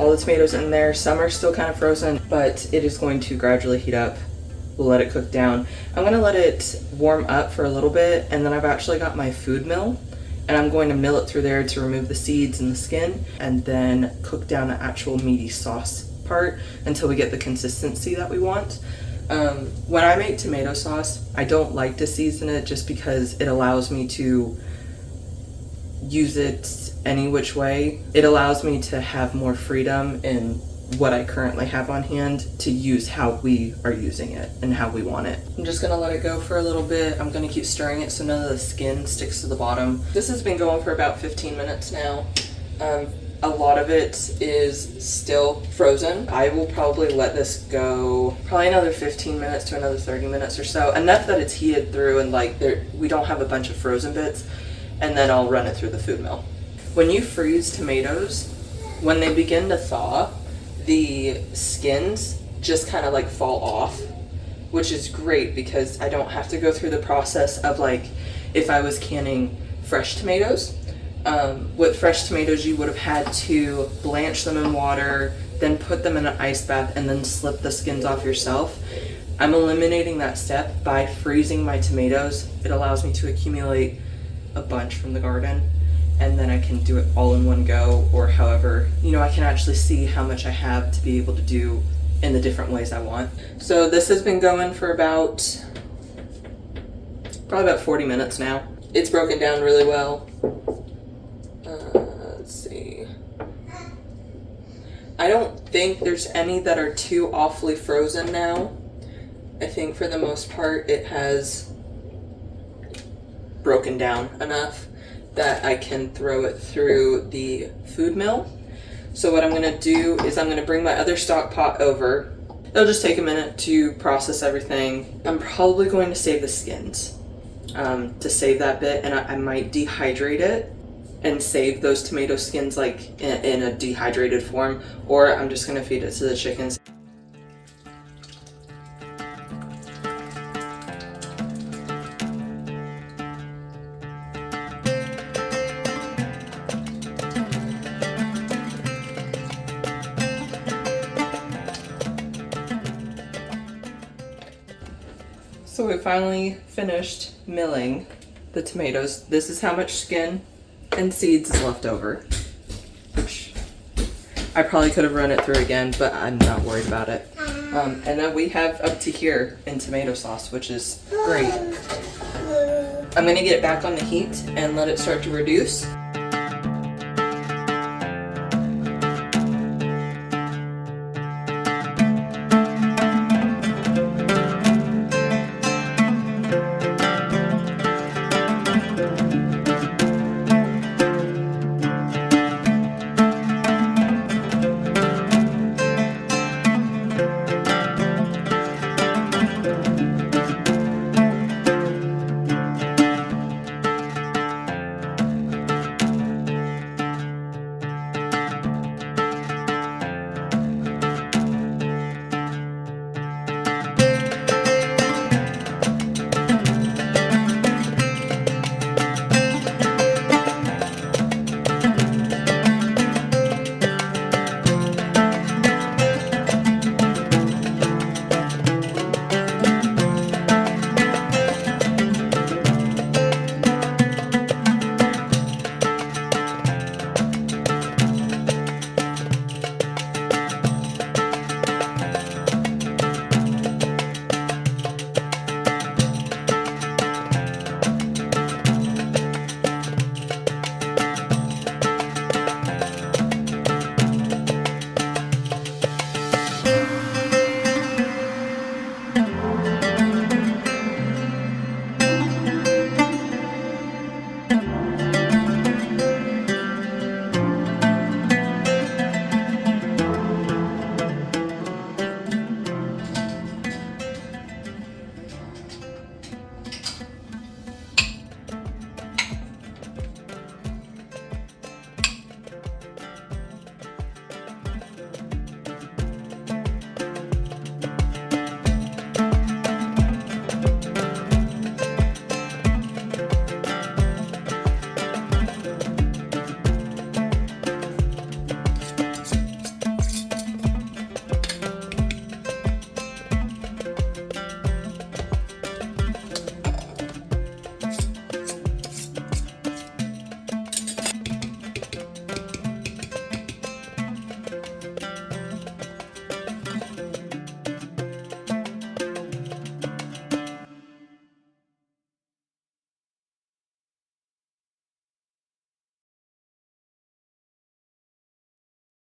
all the tomatoes in there. Some are still kind of frozen, but it is going to gradually heat up. We'll let it cook down. I'm gonna let it warm up for a little bit, and then I've actually got my food mill, and I'm going to mill it through there to remove the seeds and the skin, and then cook down the actual meaty sauce part until we get the consistency that we want. When I make tomato sauce, I don't like to season it just because it allows me to use it any which way. It allows me to have more freedom in what I currently have on hand to use how we are using it and how we want it. I'm just gonna let it go for a little bit. I'm gonna keep stirring it so none of the skin sticks to the bottom. This has been going for about 15 minutes now. A lot of it is still frozen. I will probably let this go probably another 15 minutes to another 30 minutes or so. Enough that it's heated through and like we don't have a bunch of frozen bits, and then I'll run it through the food mill. When you freeze tomatoes, when they begin to thaw, the skins just kind of like fall off, which is great because I don't have to go through the process of like if I was canning fresh tomatoes. With fresh tomatoes, you would have had to blanch them in water, then put them in an ice bath, and then slip the skins off yourself. I'm eliminating that step by freezing my tomatoes. It allows me to accumulate a bunch from the garden, and then I can do it all in one go, or however, I can actually see how much I have to be able to do in the different ways I want. So this has been going for probably about 40 minutes now. It's broken down really well. Let's see. I don't think there's any that are too awfully frozen now. I think for the most part it has broken down enough that I can throw it through the food mill. So what I'm going to do is I'm going to bring my other stock pot over. It'll just take a minute to process everything. I'm probably going to save the skins to save that bit, and I might dehydrate it and save those tomato skins like in a dehydrated form, or I'm just going to feed it to the chickens. So we finally finished milling the tomatoes. This is how much skin and seeds is left over, which I probably could have run it through again, but I'm not worried about it. And then we have up to here in tomato sauce, which is great. I'm gonna get it back on the heat and let it start to reduce.